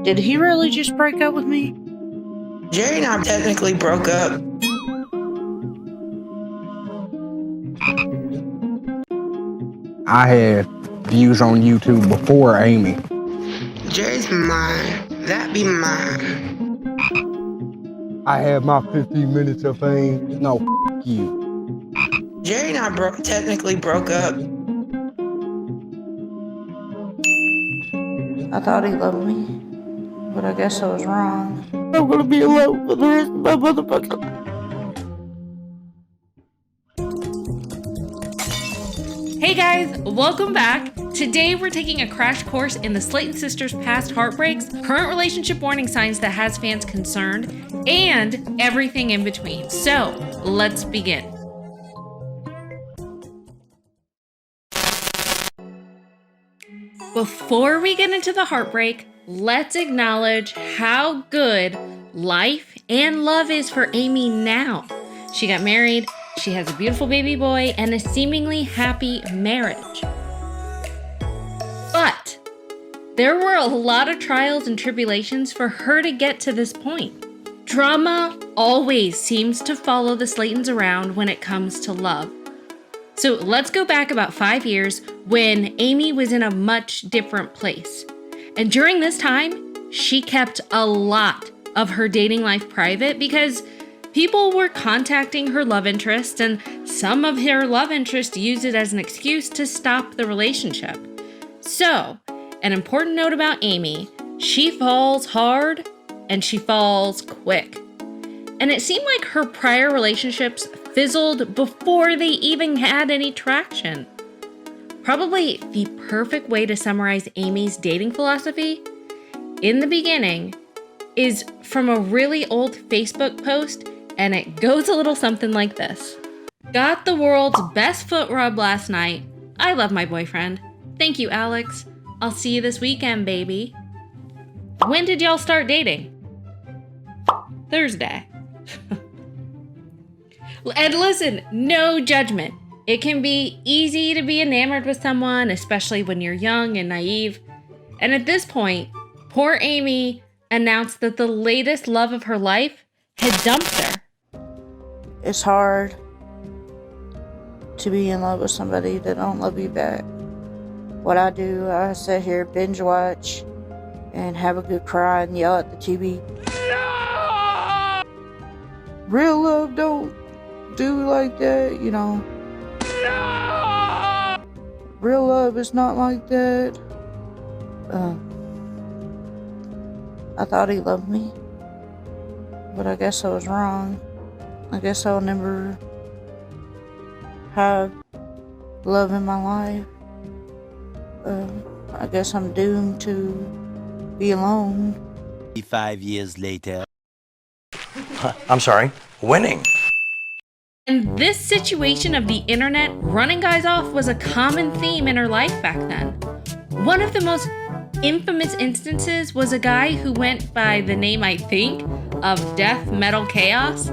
Did he really just break up with me? Jerry and I technically broke up. I had views on YouTube before Amy. Jerry's mine. That be mine. I had my 15 minutes of fame. No, you. Jerry and I technically broke up. I thought he loved me, but I guess I was wrong. I'm gonna be alone for the rest of my motherfucking life. Hey guys, welcome back. Today we're taking a crash course in the Slayton sisters' past heartbreaks, current relationship warning signs that has fans concerned, and everything in between. So, let's begin. Before we get into the heartbreak, let's acknowledge how good life and love is for Amy now. She got married, she has a beautiful baby boy, and a seemingly happy marriage. But there were a lot of trials and tribulations for her to get to this point. Drama always seems to follow the Slaytons around when it comes to love. So let's go back about 5 years when Amy was in a much different place. And during this time, she kept a lot of her dating life private because people were contacting her love interest, and some of her love interest used it as an excuse to stop the relationship. So, an important note about Amy, she falls hard and she falls quick. And it seemed like her prior relationships fizzled before they even had any traction. Probably the perfect way to summarize Amy's dating philosophy in the beginning is from a really old Facebook post, and it goes a little something like this. Got the world's best foot rub last night. I love my boyfriend. Thank you, Alex. I'll see you this weekend, baby. When did y'all start dating? Thursday. And listen, no judgment. It can be easy to be enamored with someone, especially when you're young and naive. And at this point, poor Amy announced that the latest love of her life had dumped her. It's hard to be in love with somebody that don't love you back. What I do, I sit here, binge watch, and have a good cry and yell at the TV. No! Real love don't do like that, you know. No! Real love is not like that. I thought he loved me, but I guess I was wrong. I guess I'll never have love in my life. I guess I'm doomed to be alone. 5 years later. I'm sorry, winning. And this situation of the internet running guys off was a common theme in her life back then. One of the most infamous instances was a guy who went by the name, I think, of Death Metal Chaos.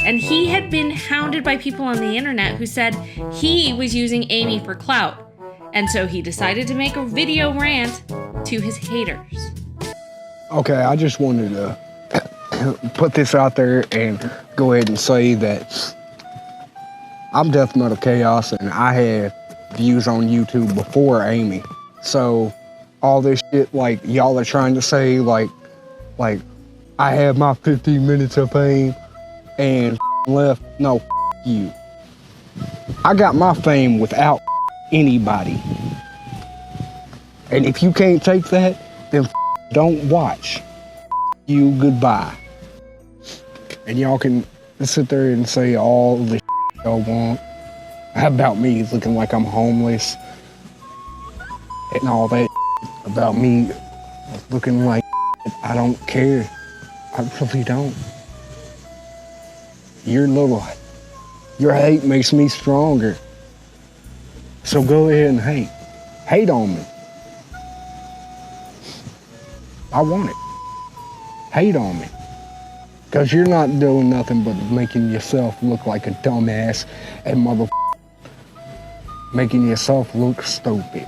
And he had been hounded by people on the internet who said he was using Amy for clout. And so he decided to make a video rant to his haters. Okay, I just wanted to put this out there and go ahead and say that I'm Death Metal Chaos and I had views on YouTube before Amy. So all this shit like y'all are trying to say like I had my 15 minutes of fame and left. No, you. I got my fame without anybody. And if you can't take that, then don't watch. You, goodbye. And y'all can sit there and say all the y'all want about me looking like I'm homeless and all that about me looking like I don't care. I really don't. Your hate makes me stronger. So go ahead and hate. Hate on me. I want it. Hate on me. Because you're not doing nothing but making yourself look like a dumbass and making yourself look stupid.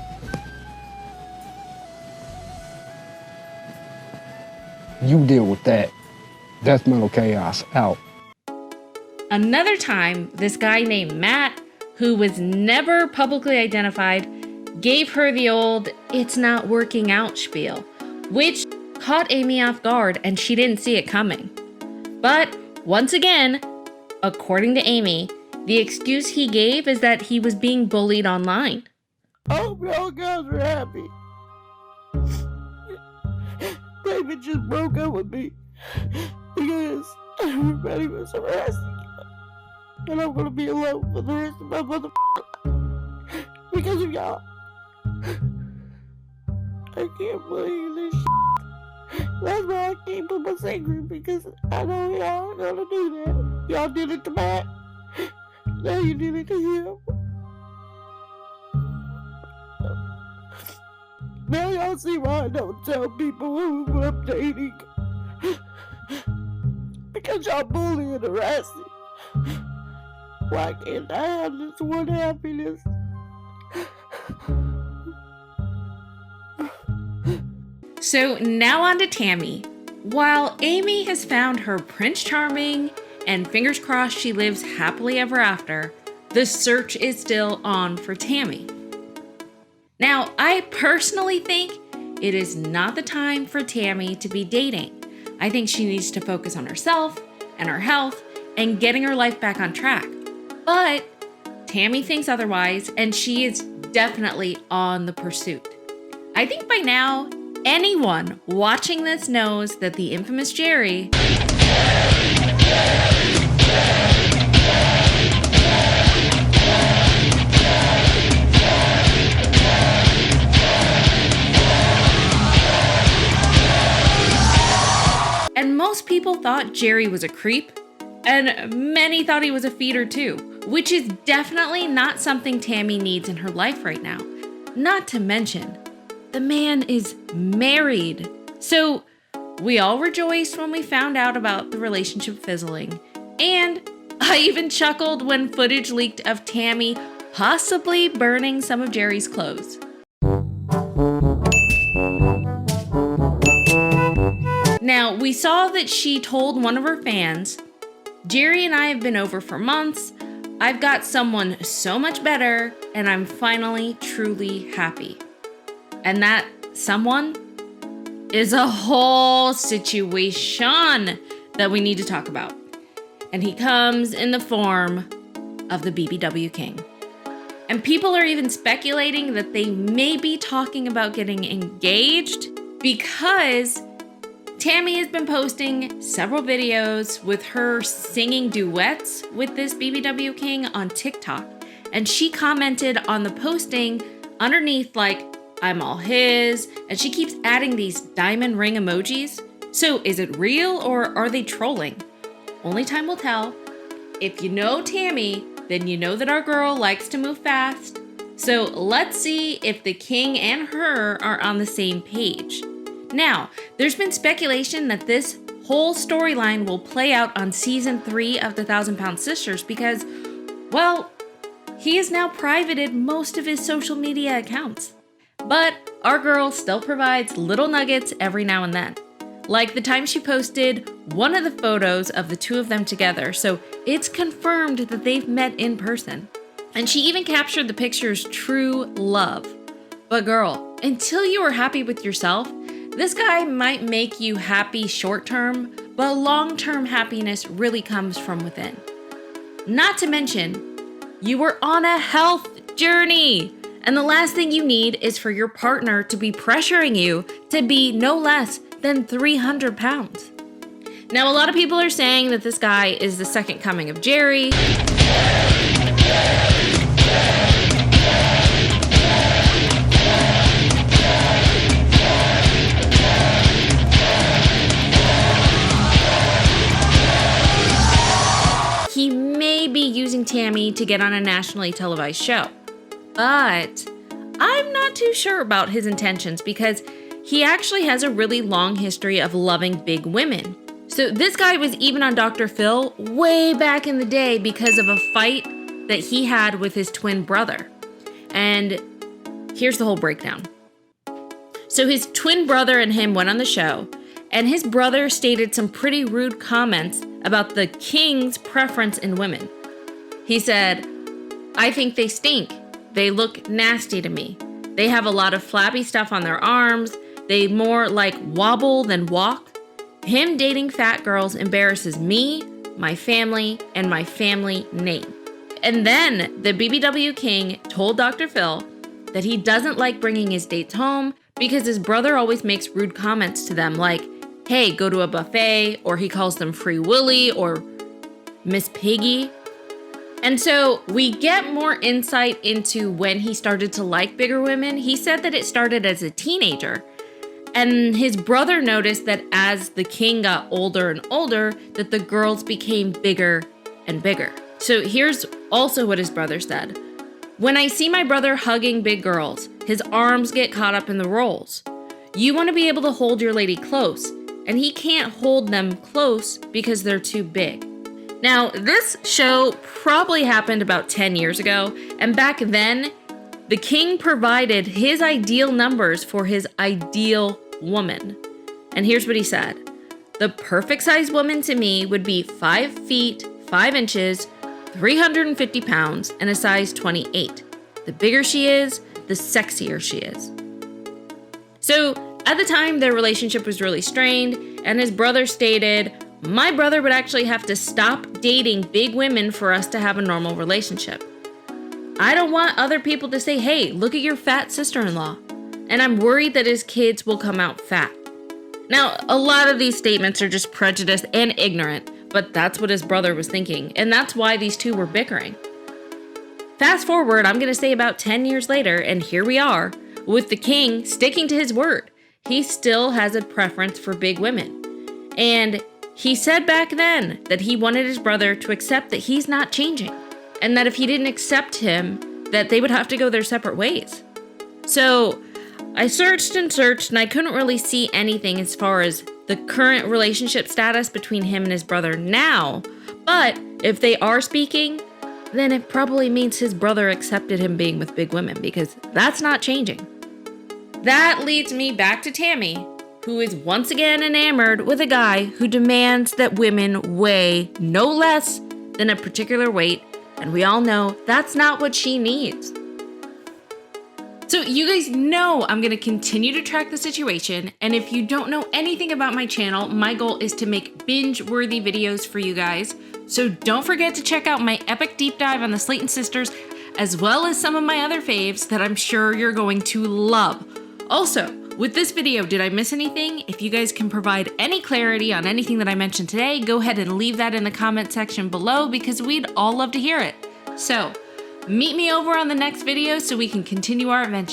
You deal with that. Death Metal Chaos out. Another time, this guy named Matt, who was never publicly identified, gave her the old "it's not working out" spiel, which caught Amy off guard and she didn't see it coming. But once again, according to Amy, the excuse he gave is that he was being bullied online. I hope y'all guys are happy. David just broke up with me because everybody was harassing him. And I'm gonna be alone for the rest of my motherfucking because of y'all. I can't believe this shit. That's why I keep it my secret, because I know y'all are gonna do that. Y'all did it to Matt. Now you did it to him. Now y'all see why I don't tell people who I'm dating. Because y'all bully and harassing. Why can't I have this one happiness? So now on to Tammy. While Amy has found her Prince Charming, and fingers crossed she lives happily ever after, the search is still on for Tammy. Now, I personally think it is not the time for Tammy to be dating. I think she needs to focus on herself and her health and getting her life back on track. But Tammy thinks otherwise, and she is definitely on the pursuit. I think by now, anyone watching this knows that the infamous Jerry and most people thought Jerry was a creep, and many thought he was a feeder too, which is definitely not something Tammy needs in her life right now. Not to mention, the man is married. So we all rejoiced when we found out about the relationship fizzling. And I even chuckled when footage leaked of Tammy possibly burning some of Jerry's clothes. Now, we saw that she told one of her fans, "Jerry and I have been over for months. I've got someone so much better, and I'm finally truly happy." And that someone is a whole situation that we need to talk about. And he comes in the form of the BBW King. And people are even speculating that they may be talking about getting engaged because Tammy has been posting several videos with her singing duets with this BBW King on TikTok. And she commented on the posting underneath like, "I'm all his," and she keeps adding these diamond ring emojis. So is it real or are they trolling? Only time will tell. If you know Tammy, then you know that our girl likes to move fast. So let's see if the king and her are on the same page. Now, there's been speculation that this whole storyline will play out on season 3 of the 1,000-Pound Sisters because, well, he has now privated most of his social media accounts. But our girl still provides little nuggets every now and then. Like the time she posted one of the photos of the two of them together, so it's confirmed that they've met in person. And she even captured the picture's true love. But girl, until you are happy with yourself, this guy might make you happy short term, but long-term happiness really comes from within. Not to mention, you were on a health journey. And the last thing you need is for your partner to be pressuring you to be no less than 300 pounds. Now, a lot of people are saying that this guy is the second coming of Jerry. He may be using Tammy to get on a nationally televised show. But I'm not too sure about his intentions because he actually has a really long history of loving big women. So this guy was even on Dr. Phil way back in the day because of a fight that he had with his twin brother. And here's the whole breakdown. So his twin brother and him went on the show, and his brother stated some pretty rude comments about the king's preference in women. He said, "I think they stink. They look nasty to me. They have a lot of flabby stuff on their arms. They more like wobble than walk. Him dating fat girls embarrasses me, my family, and my family name." And then the BBW king told Dr. Phil that he doesn't like bringing his dates home because his brother always makes rude comments to them like, "Hey, go to a buffet," or he calls them Free Willy or Miss Piggy. And so we get more insight into when he started to like bigger women. He said that it started as a teenager. And his brother noticed that as the king got older and older, that the girls became bigger and bigger. So here's also what his brother said. "When I see my brother hugging big girls, his arms get caught up in the rolls. You want to be able to hold your lady close, and he can't hold them close because they're too big." Now, this show probably happened about 10 years ago, and back then, the king provided his ideal numbers for his ideal woman. And here's what he said. "The perfect size woman to me would be 5 feet, 5 inches, 350 pounds, and a size 28. The bigger she is, the sexier she is." So, at the time, their relationship was really strained, and his brother stated, "My brother would actually have to stop dating big women for us to have a normal relationship. I don't want other people to say, 'Hey, look at your fat sister-in-law.' And I'm worried that his kids will come out fat." Now, a lot of these statements are just prejudiced and ignorant, but that's what his brother was thinking, and that's why these two were bickering. Fast forward, I'm gonna say about 10 years later, and here we are, with the king sticking to his word. He still has a preference for big women. And he said back then that he wanted his brother to accept that he's not changing, and that if he didn't accept him, that they would have to go their separate ways. So I searched and searched, and I couldn't really see anything as far as the current relationship status between him and his brother now. But if they are speaking, then it probably means his brother accepted him being with big women, because that's not changing. That leads me back to Tammy, who is once again enamored with a guy who demands that women weigh no less than a particular weight, and we all know that's not what she needs. So you guys know I'm going to continue to track the situation, and if you don't know anything about my channel, my goal is to make binge-worthy videos for you guys. So don't forget to check out my epic deep dive on the Slaton sisters, as well as some of my other faves that I'm sure you're going to love. Also, with this video, did I miss anything? If you guys can provide any clarity on anything that I mentioned today, go ahead and leave that in the comment section below, because we'd all love to hear it. So, meet me over on the next video so we can continue our adventure.